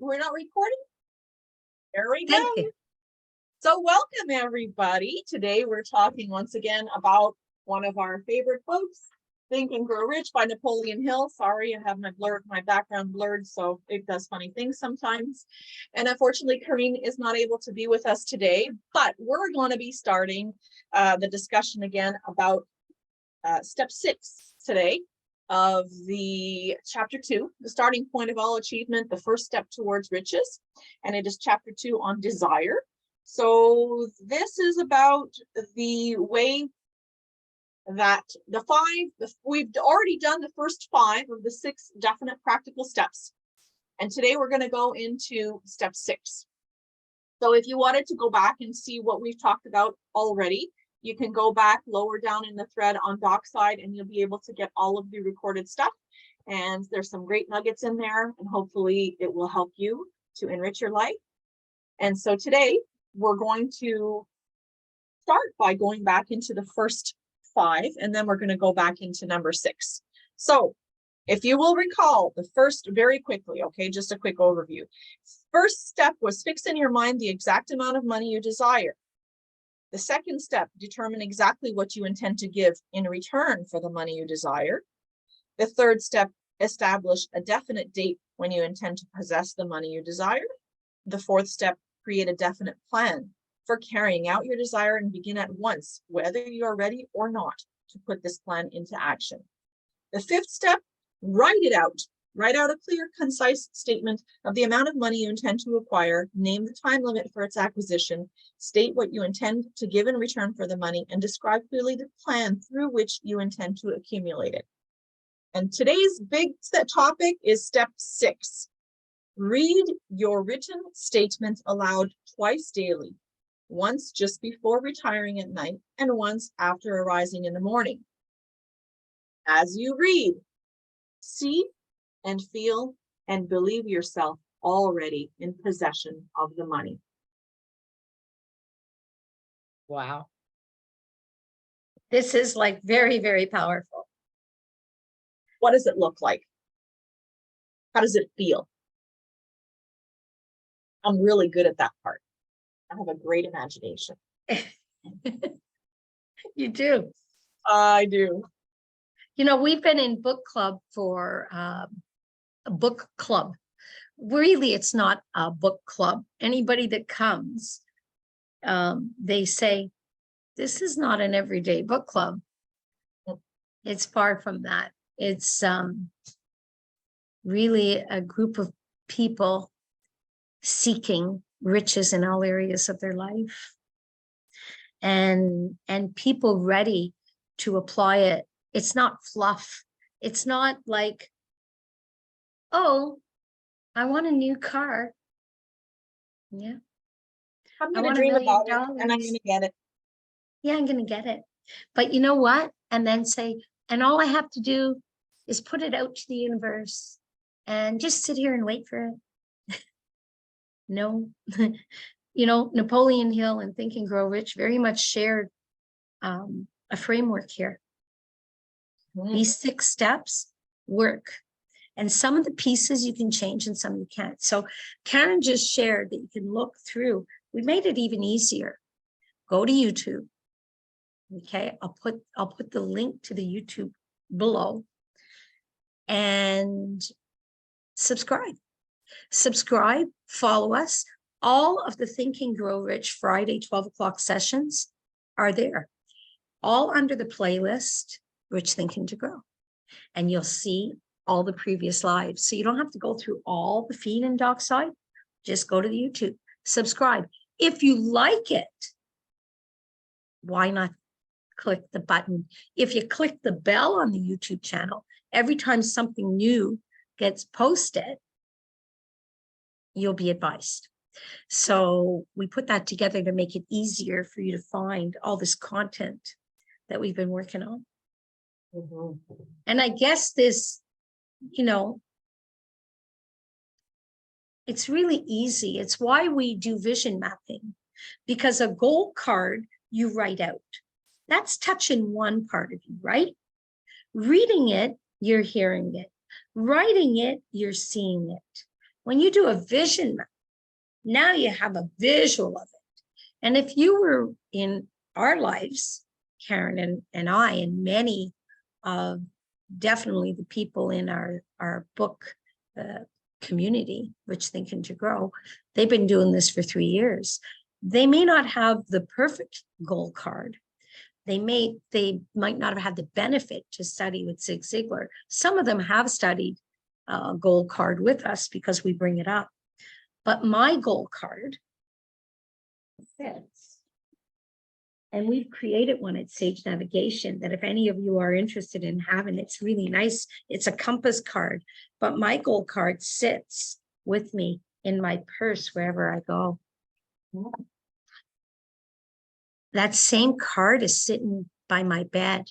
We're not recording? There we Thank go. you. So welcome everybody. Today we're talking once again about one of our favorite books, Think and Grow Rich by Napoleon Hill. Sorry, I have my background blurred, so it does funny things sometimes. And unfortunately, Katherine is not able to be with us today, but we're going to be starting the discussion again about step 6 today of the chapter 2, the starting point of all achievement, the first step towards riches. And it is chapter 2 on desire. So this is about the way that we've already done the first 5 of the 6 definite practical steps. And today we're going to go into step 6. So if you wanted to go back and see what we've talked about already, you can go back lower down in the thread on Dockside and you'll be able to get all of the recorded stuff. And there's some great nuggets in there, and hopefully it will help you to enrich your life. And so today we're going to start by going back into the first 5, and then we're going to go back into number 6. So if you will recall, the first, very quickly, okay, just a quick overview. First step was fix in your mind the exact amount of money you desire. The second step, determine exactly what you intend to give in return for the money you desire. The third step, establish a definite date when you intend to possess the money you desire. The fourth step, create a definite plan for carrying out your desire and begin at once, whether you are ready or not, to put this plan into action. The fifth step, write it out. Write out a clear, concise statement of the amount of money you intend to acquire, name the time limit for its acquisition, state what you intend to give in return for the money, and describe clearly the plan through which you intend to accumulate it. And today's big topic is step 6. Read your written statement aloud twice daily, once just before retiring at night and once after arising in the morning. As you read, see and feel and believe yourself already in possession of the money. Wow. This is like very, very powerful. What does it look like? How does it feel? I'm really good at that part. I have a great imagination. You do. I do. You know, we've been in book club for a book club. Really, it's not a book club. Anybody that comes, they say, this is not an everyday book club. It's far from that. It's really a group of people seeking riches in all areas of their life, and people ready to apply it. It's not fluff. It's not like, oh, I want a new car. Yeah. I'm going to dream about it and I'm going to get it. Yeah, I'm going to get it. But you know what? And then say, and all I have to do is put it out to the universe and just sit here and wait for it. No. You know, Napoleon Hill and Think and Grow Rich very much shared a framework here. These 6 steps work. And some of the pieces you can change and some you can't. So Karen just shared that you can look through. We made it even easier. Go to YouTube. Okay, I'll put the link to the YouTube below. And subscribe. Subscribe, follow us. All of the Think and Grow Rich Friday 12 o'clock sessions are there. All under the playlist, Rich Thinking to Grow. And you'll see all the previous lives. So you don't have to go through all the feed in Dockside. Just go to the YouTube, subscribe. If you like it, why not click the button? If you click the bell on the YouTube channel, every time something new gets posted, you'll be advised. So we put that together to make it easier for you to find all this content that we've been working on. And I guess this, you know, it's really easy. It's why we do vision mapping, because a goal card you write out. That's touching one part of you, right? Reading it, you're hearing it. Writing it, you're seeing it. When you do a vision map, now you have a visual of it. And if you were in our lives, Karen and I, and many of definitely the people in our book community, Rich Thinking to Grow, they've been doing this for 3 years. They may not have the perfect goal card. They might not have had the benefit to study with Zig Ziglar. Some of them have studied a goal card with us because we bring it up. But my goal card fits. And we've created one at Sage Navigation that if any of you are interested in having, it's really nice. It's a compass card, but my goal card sits with me in my purse wherever I go. That same card is sitting by my bed.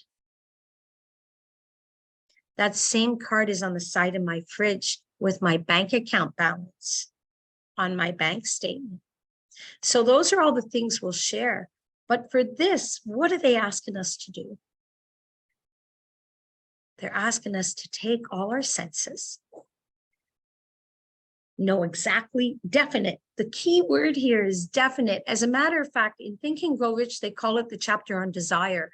That same card is on the side of my fridge with my bank account balance on my bank statement. So those are all the things we'll share. But for this, what are they asking us to do? They're asking us to take all our senses, know exactly, definite. The key word here is definite. As a matter of fact, in Think and Grow Rich, they call it the chapter on desire.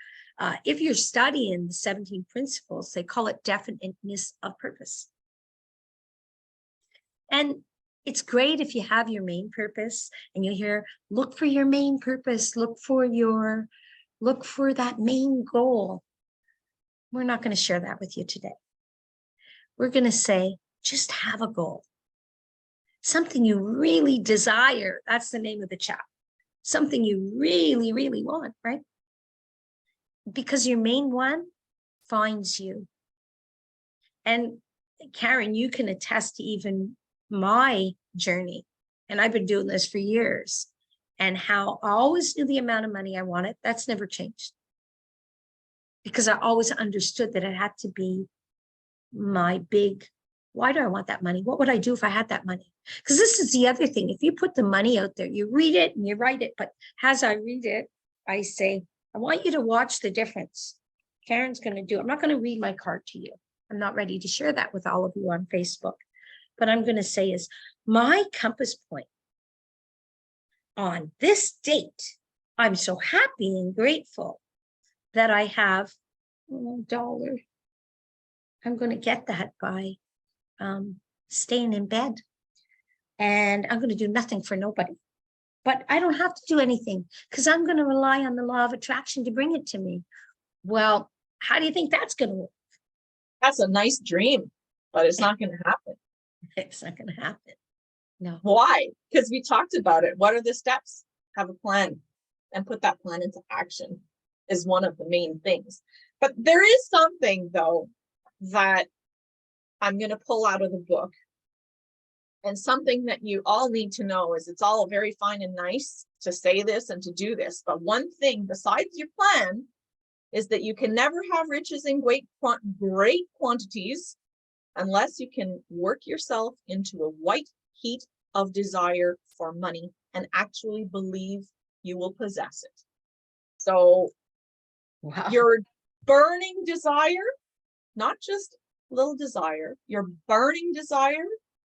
If you're studying the 17 principles, they call it definiteness of purpose. And it's great if you have your main purpose and you hear, look for your main purpose, look for that main goal. We're not going to share that with you today. We're going to say, just have a goal. Something you really desire. That's the name of the chapter. Something you really, really want, right? Because your main one finds you. And Karen, you can attest to even my journey, and I've been doing this for years, and how I always knew the amount of money I wanted. That's never changed, because I always understood that it had to be my big, why do I want that money? What would I do if I had that money? Because this is the other thing. If you put the money out there, you read it and you write it, but as I read it, I say, I want you to watch the difference. Karen's going to do, I'm not going to read my card to you. I'm not ready to share that with all of you on Facebook. But I'm going to say is my compass point on this date. I'm so happy and grateful that I have $1. I'm going to get that by staying in bed, and I'm going to do nothing for nobody. But I don't have to do anything because I'm going to rely on the law of attraction to bring it to me. Well, how do you think that's going to work? That's a nice dream, but it's not going to happen. It's not going to happen. No. Why? Because we talked about it. What are the steps? Have a plan and put that plan into action is one of the main things. But there is something, though, that I'm going to pull out of the book. And something that you all need to know is it's all very fine and nice to say this and to do this. But one thing besides your plan is that you can never have riches in great quantities unless you can work yourself into a white heat of desire for money and actually believe you will possess it. So your burning desire, not just little desire, your burning desire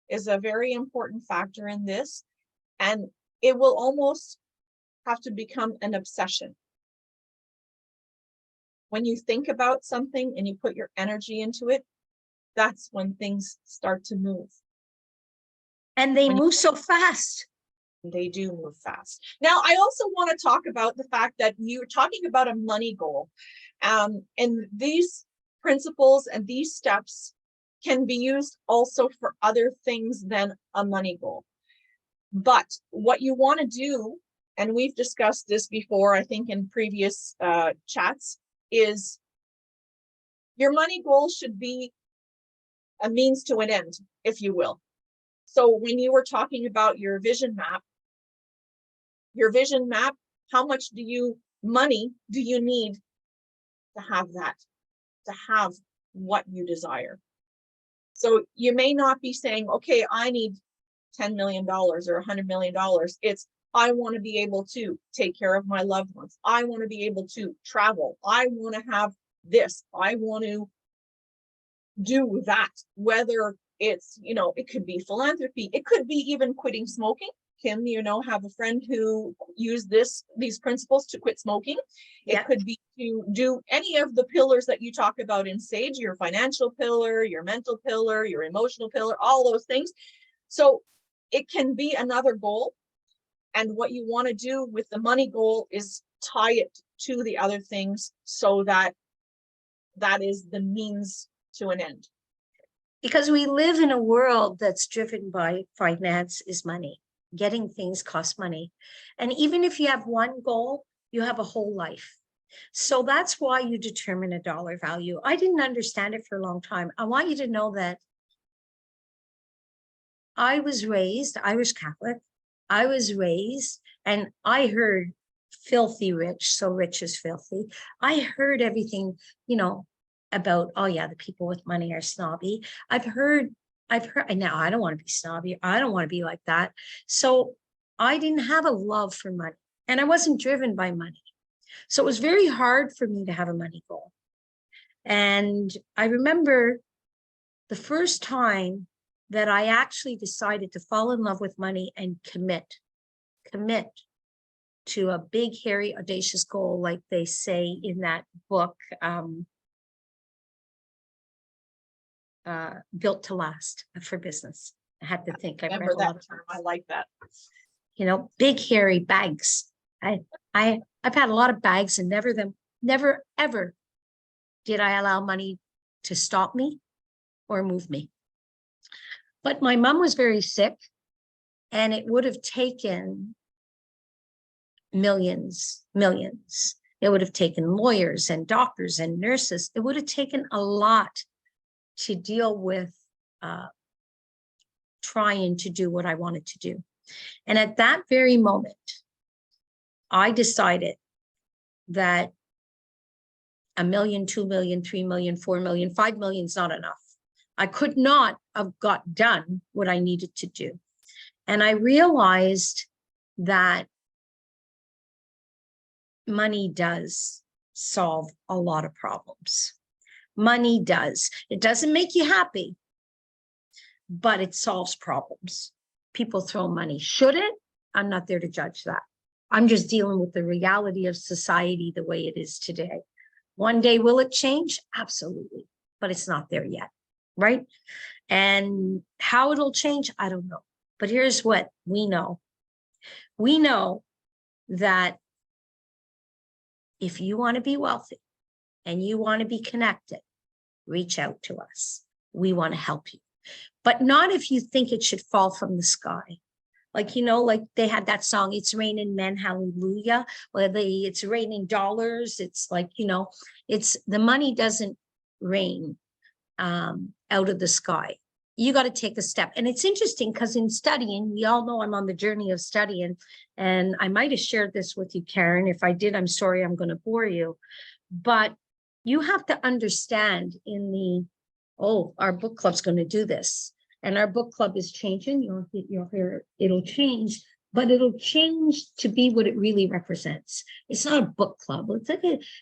is a very important factor in this. And it will almost have to become an obsession. When you think about something and you put your energy into it, that's when things start to move. And they move so fast. They do move fast. Now, I also want to talk about the fact that you're talking about a money goal. And these principles and these steps can be used also for other things than a money goal. But what you want to do, and we've discussed this before, I think in previous chats, is your money goal should be a means to an end, if you will. So when you were talking about your vision map, how much money do you need to have that, to have what you desire? So you may not be saying, okay, I need $10 million or $100 million. It's, I want to be able to take care of my loved ones. I want to be able to travel. I want to have this. I want to do that, whether It's, it could be philanthropy. It could be even quitting smoking. Kim, have a friend who used these principles to quit smoking. Yeah. It could be to do any of the pillars that you talk about in Sage, your financial pillar, your mental pillar, your emotional pillar, all those things. So it can be another goal. And what you want to do with the money goal is tie it to the other things so that that is the means to an end. Because we live in a world that's driven by finance is money. Getting things costs money. And even if you have one goal, you have a whole life. So that's why you determine a dollar value. I didn't understand it for a long time. I want you to know that I was raised Irish Catholic. I was raised and I heard filthy rich, so rich is filthy. I heard everything, about, oh yeah, the people with money are snobby. I've heard, now I don't want to be snobby. I don't want to be like that. So I didn't have a love for money and I wasn't driven by money. So it was very hard for me to have a money goal. And I remember the first time that I actually decided to fall in love with money and commit to a big, hairy, audacious goal, like they say in that book, Built to Last for Business. I had to think. I remember that term. I like that. Big, hairy bags. I've had a lot of bags and never ever did I allow money to stop me or move me. But my mom was very sick and it would have taken millions. It would have taken lawyers and doctors and nurses. It would have taken a lot to deal with trying to do what I wanted to do. And at that very moment, I decided that $1 million, $2 million, $3 million, $4 million, $5 million is not enough. I could not have got done what I needed to do. And I realized that money does solve a lot of problems. Money does. It doesn't make you happy, but it solves problems. People throw money. Should it? I'm not there to judge that. I'm just dealing with the reality of society the way it is today. One day, will it change? Absolutely. But it's not there yet, right? And how it'll change, I don't know. But here's what we know. We know that if you want to be wealthy and you want to be connected, reach out to us. We want to help you. But not if you think it should fall from the sky. Like they had that song, It's Raining Men, Hallelujah. Well, it's raining dollars. It's like, it's the money doesn't rain out of the sky. You got to take a step. And it's interesting because in studying, we all know I'm on the journey of studying. And I might have shared this with you, Karen. If I did, I'm sorry, I'm going to bore you. But you have to understand our book club's going to do this. And our book club is changing. You'll hear it'll change, but it'll change to be what it really represents. It's not a book club.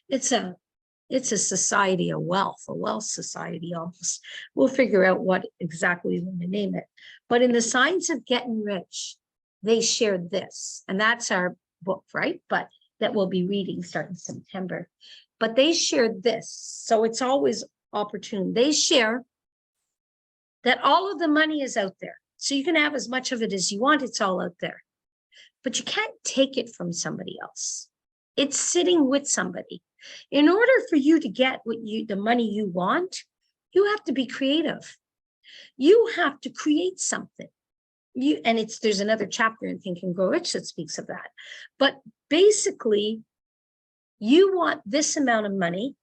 It's a society of wealth, a wealth society almost. We'll figure out what exactly we're going to name it. But in the Science of Getting Rich, they shared this, and that's our book, right? But that we'll be reading starting September. But they shared this, so it's always opportune. They share that all of the money is out there. So you can have as much of it as you want. It's all out there. But you can't take it from somebody else. It's sitting with somebody. In order for you to get the money you want, you have to be creative. You have to create something. There's another chapter in Think and Grow Rich that speaks of that. But basically, you want this amount of money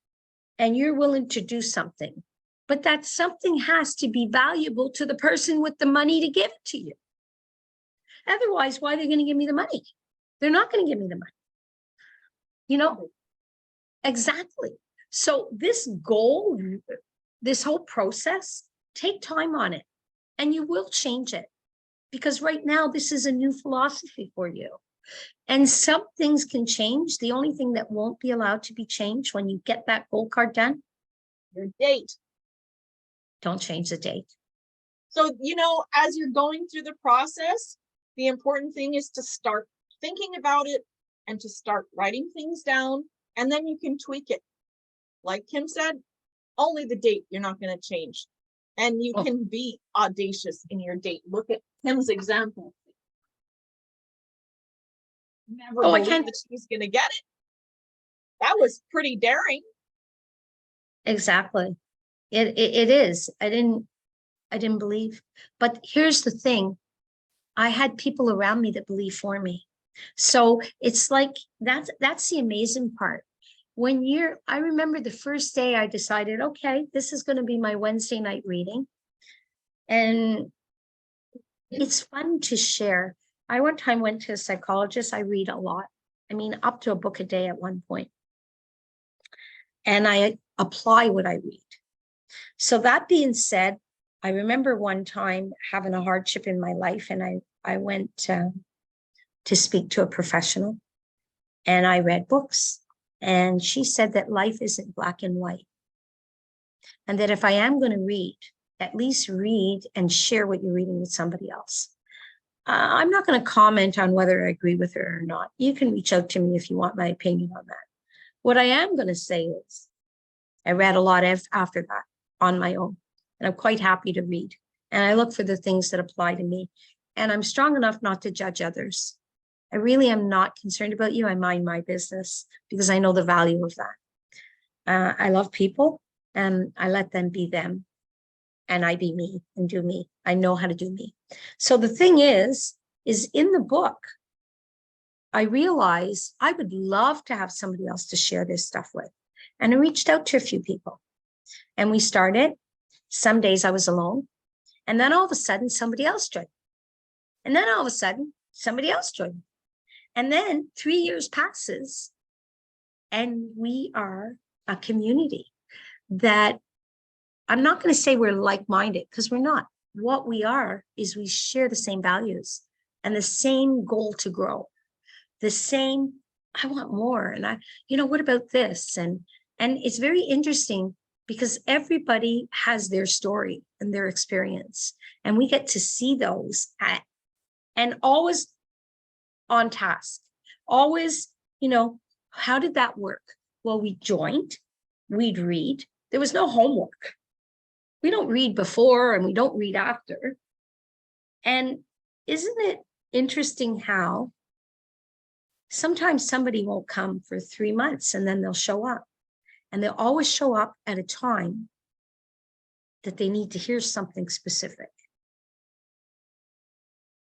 and you're willing to do something. But that something has to be valuable to the person with the money to give it to you. Otherwise, why are they going to give me the money? They're not going to give me the money. Exactly. So this goal, this whole process, take time on it and you will change it. Because right now, this is a new philosophy for you. And some things can change. The only thing that won't be allowed to be changed when you get that goal card done, your date. Don't change the date. So, as you're going through the process, the important thing is to start thinking about it and to start writing things down, and then you can tweak it. Like Kim said, only the date you're not going to change. And you can be audacious in your date. Look at Kim's example. Never believed that she was going to get it. That was pretty daring. Exactly. It is. I didn't believe. But here's the thing. I had people around me that believe for me. So it's like that's the amazing part. I remember the first day I decided, okay, this is going to be my Wednesday night reading. And it's fun to share. I one time went to a psychologist. I read a lot. I mean, up to a book a day at one point. And I apply what I read. So that being said, I remember one time having a hardship in my life, and I went to speak to a professional, and I read books. And she said that life isn't black and white. And that if I am going to read, at least read and share what you're reading with somebody else. I'm not going to comment on whether I agree with her or not. You can reach out to me if you want my opinion on that. What I am going to say is I read a lot after that on my own, and I'm quite happy to read. And I look for the things that apply to me. And I'm strong enough not to judge others. I really am not concerned about you. I mind my business because I know the value of that. I love people, and I let them be them, and I be me and do me. I know how to do me. So the thing is in the book, I realized I would love to have somebody else to share this stuff with. And I reached out to a few people, and we started. Some days I was alone, and then all of a sudden somebody else joined. And then all of a sudden somebody else joined. And then 3 years passes, and we are a community that I'm not going to say we're like-minded, because we're not. What we are is we share the same values and the same goal to grow, the same, I want more. And what about this? And it's very interesting because everybody has their story and their experience, and we get to see those and always on task, always, how did that work? Well, we joined, we'd read. There was no homework. We don't read before and we don't read after. And isn't it interesting how sometimes somebody won't come for 3 months and then they'll show up, and they'll always show up at a time that they need to hear something specific.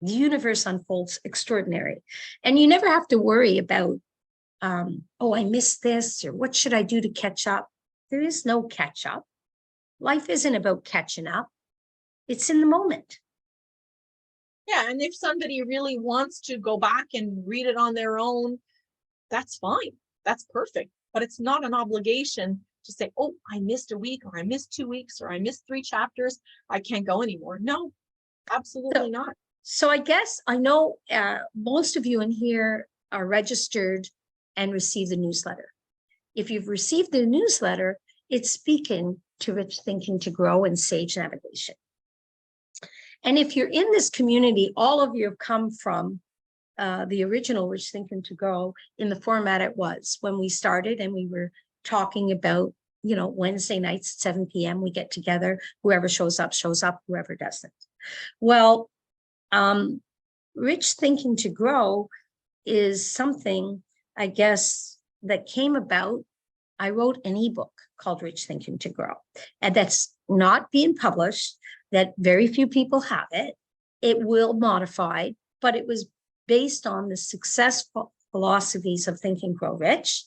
The universe unfolds extraordinary. And you never have to worry about, I missed this, or what should I do to catch up? There is no catch up. Life isn't about catching up. It's in the moment. Yeah, and if somebody really wants to go back and read it on their own, that's fine. That's perfect. But it's not an obligation to say, oh, I missed a week, or I missed 2 weeks, or I missed 3 chapters. I can't go anymore. No, absolutely not. So I guess I know most of you in here are registered and receive the newsletter. If you've received the newsletter, it's speaking to Rich Thinking to Grow and Sage Navigation. And if you're in this community, all of you have come from the original Rich Thinking to Grow in the format it was when we started, and we were talking about, Wednesday nights at 7 p.m. we get together. Whoever shows up, whoever doesn't. Well, Rich Thinking to Grow is something, I guess, that came about. I wrote an ebook called Rich Thinking to Grow, and that's not being published, that very few people have it. It will modify, but it was based on the successful philosophies of Think and Grow Rich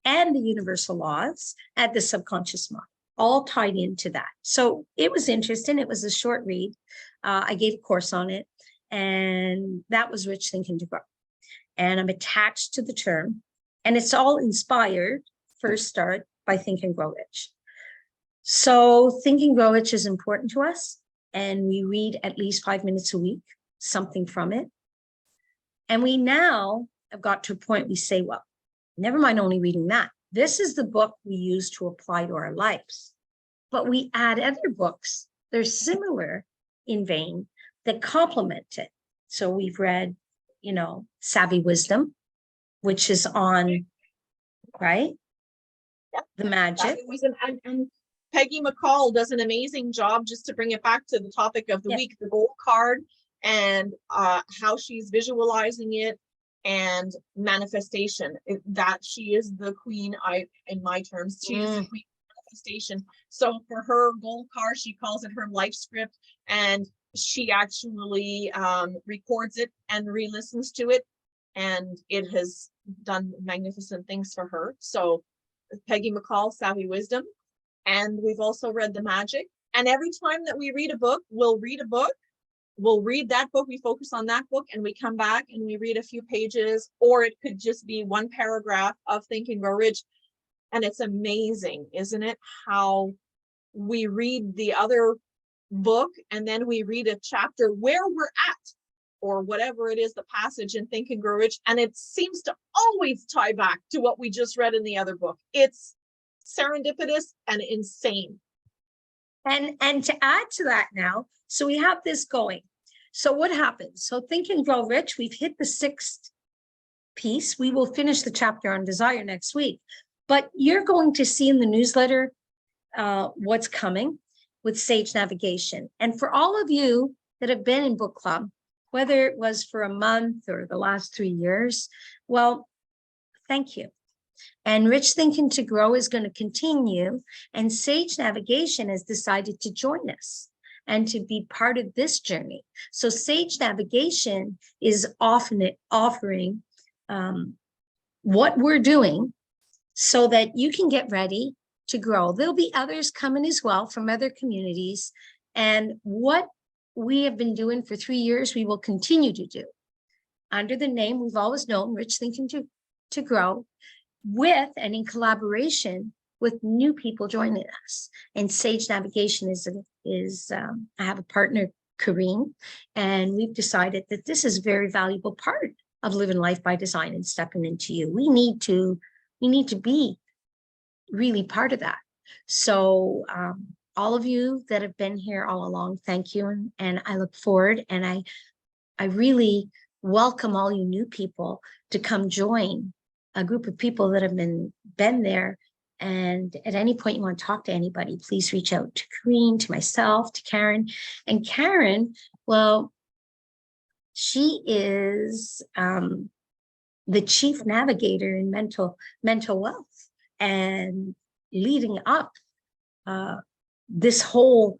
and the universal laws and the subconscious mind, all tied into that. So it was interesting. It was a short read. I gave a course on it, and that was Rich Thinking to Grow. And I'm attached to the term, and it's all inspired, first start, by Think and Grow Rich. So Think and Grow Rich is important to us, and we read at least 5 minutes a week, something from it. And we now have got to a point we say, well, never mind only reading that. This is the book we use to apply to our lives. But we add other books. They're similar in vain that complement it. So we've read, you know, Savvy Wisdom, which is on, right? Yep. The magic. That was and Peggy McCall does an amazing job, just to bring it back to the topic of the week, the gold card, and how she's visualizing it and manifestation. That she is the queen, in my terms, she is the queen of manifestation. So for her gold card, she calls it her life script, and she actually records it and re-listens to it, and it has done magnificent things for her. So Peggy McCall, Savvy Wisdom. And we've also read The Magic. And every time that we read a book, we'll read that book, we focus on that book, and we come back and we read a few pages, or it could just be one paragraph of Think and Grow Rich. And it's amazing, isn't it? How we read the other book and then we read a chapter where we're at, or whatever it is, the passage in Think and Grow Rich, and it seems to always tie back to what we just read in the other book. It's serendipitous and insane. And to add to that now, so we have this going. So what happens? So Think and Grow Rich, we've hit the 6th piece. We will finish the chapter on desire next week, but you're going to see in the newsletter what's coming with Sage Navigation. And for all of you that have been in book club, whether it was for a month or the last 3 years, well, thank you. And Rich Thinking to Grow is going to continue, and Sage Navigation has decided to join us and to be part of this journey. So Sage Navigation is often offering what we're doing so that you can get ready to grow. There'll be others coming as well from other communities, and what we have been doing for 3 years, we will continue to do under the name we've always known, Rich Thinking to Grow, with and in collaboration with new people joining us. And Sage Navigation is I have a partner, Katherine, and we've decided that this is a very valuable part of living life by design and stepping into you. We need to be really part of that. So all of you that have been here all along, thank you. And I look forward, and I really welcome all you new people to come join a group of people that have been there. And at any point you want to talk to anybody, please reach out to Katherine, to myself, to Karen. And Karen, well, she is the chief navigator in mental wealth, and leading up this whole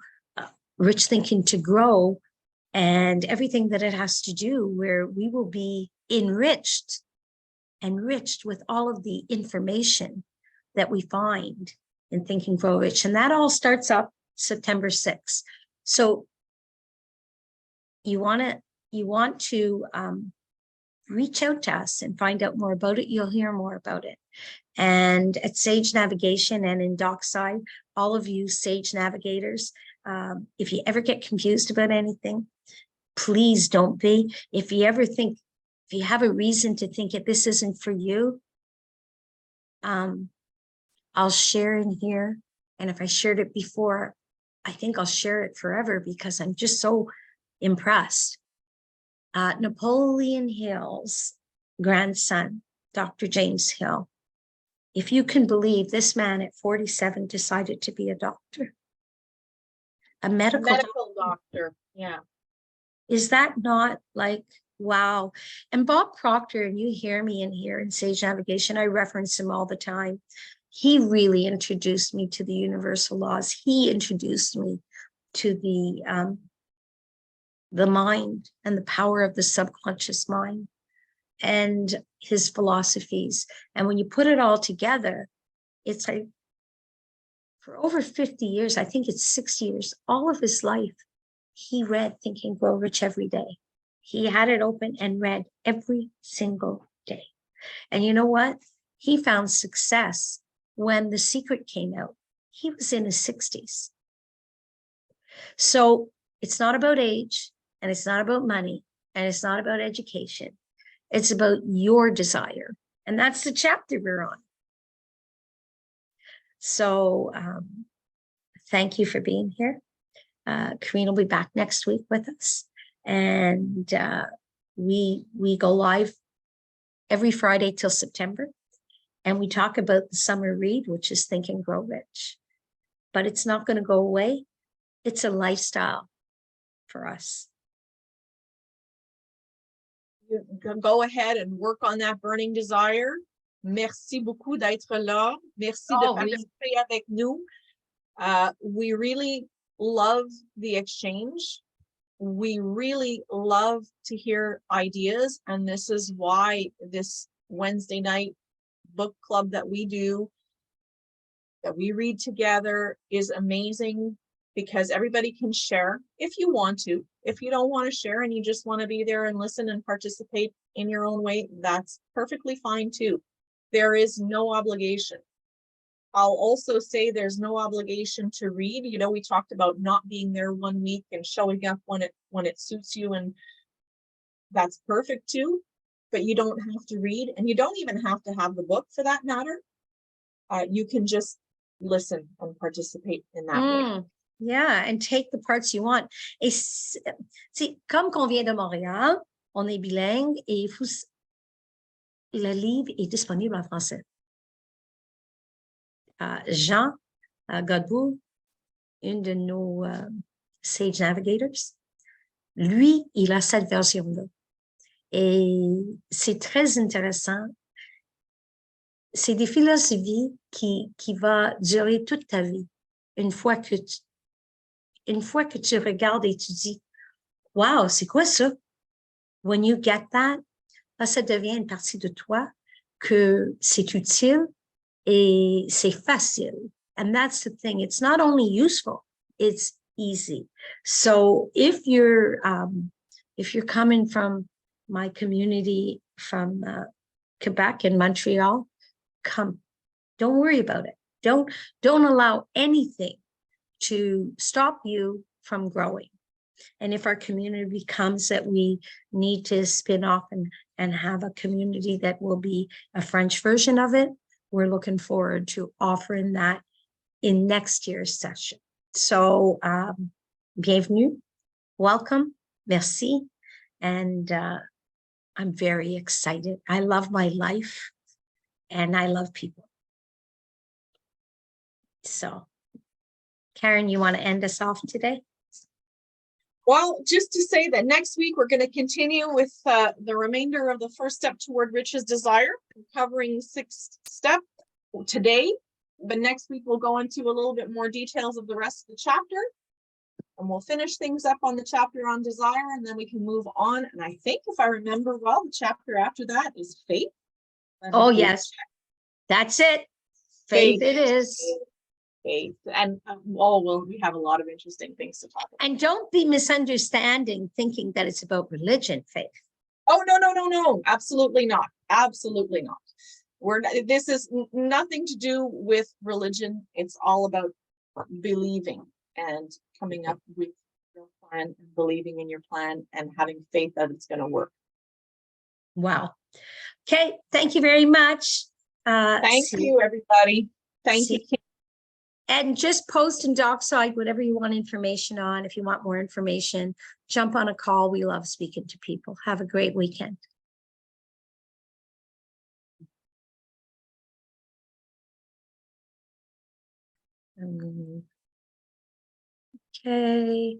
Rich Thinking to Grow and everything that it has to do, where we will be enriched with all of the information that we find in Think and Grow Rich. And that all starts up September 6th. So you want to reach out to us and find out more about it. You'll hear more about it. And at Sage Navigation and in Dockside, all of you Sage Navigators, if you ever get confused about anything, please don't be. If you have a reason to think that this isn't for you, I'll share in here. And if I shared it before, I think I'll share it forever, because I'm just so impressed. Napoleon Hill's grandson, Dr. James Hill, if you can believe, this man at 47 decided to be a doctor, a medical doctor. Yeah. Is that not like, wow? And Bob Proctor, and you hear me in here in Sage Navigation, I reference him all the time. He really introduced me to the universal laws. He introduced me to the mind and the power of the subconscious mind and his philosophies. And when you put it all together, it's like for over 50 years, I think it's 60 years, all of his life, he read Think and Grow Rich every day. He had it open and read every single day. And you know what? He found success when The Secret came out. He was in his 60s. So it's not about age, and it's not about money, and it's not about education. It's about your desire. And that's the chapter we're on. So thank you for being here. Karine will be back next week with us. And we go live every Friday till September. And we talk about the summer read, which is Think and Grow Rich. But it's not going to go away. It's a lifestyle for us. You can go ahead and work on that burning desire. Merci beaucoup d'être là. Merci de participer avec nous. We really love the exchange. We really love to hear ideas. And this is why this Wednesday night book club that we do, that we read together, is amazing, because everybody can share if you want to. If you don't want to share and you just want to be there and listen and participate in your own way, that's perfectly fine too. There is no obligation. I'll also say there's no obligation to read. You know, we talked about not being there 1 week and showing up when it suits you, and that's perfect too. But you don't have to read, and you don't even have to have the book for that matter. You can just listen and participate in that way. Yeah, and take the parts you want. Et c'est comme qu'on vient de Montréal, on est bilingue et le livre est disponible en français. Jean Godbout, une de nos Sage Navigators, lui, il a cette version-là. Et c'est très intéressant. C'est des philosophies qui va durer toute ta vie. Une fois que tu regardes et tu dis, wow, c'est quoi ça? When you get that, là, ça devient une partie de toi, que c'est utile et c'est facile. And that's the thing. It's not only useful, it's easy. So if you're coming from my community from Quebec and Montreal, come. Don't worry about it. Don't allow anything to stop you from growing. And if our community becomes that we need to spin off and have a community that will be a French version of it, we're looking forward to offering that in next year's session. So bienvenue, welcome, merci. And I'm very excited. I love my life and I love people. So, Karen, you want to end us off today? Well, just to say that next week we're going to continue with the remainder of the first step toward Rich's desire, covering 6th step today. But next week we'll go into a little bit more details of the rest of the chapter, and we'll finish things up on the chapter on desire, and then we can move on. And I think, if I remember well, the chapter after that is faith. Oh yes, that's it. Faith it is. Faith. And well, we have a lot of interesting things to talk about. And don't be misunderstanding thinking that it's about religion, faith. Oh, no, absolutely not. Absolutely not. This is nothing to do with religion. It's all about believing and coming up with your plan, and believing in your plan, and having faith that it's going to work. Wow. Okay. Thank you very much. Thank you, everybody. Thank you. And just post in Dockside whatever you want information on. If you want more information, jump on a call. We love speaking to people. Have a great weekend. Okay.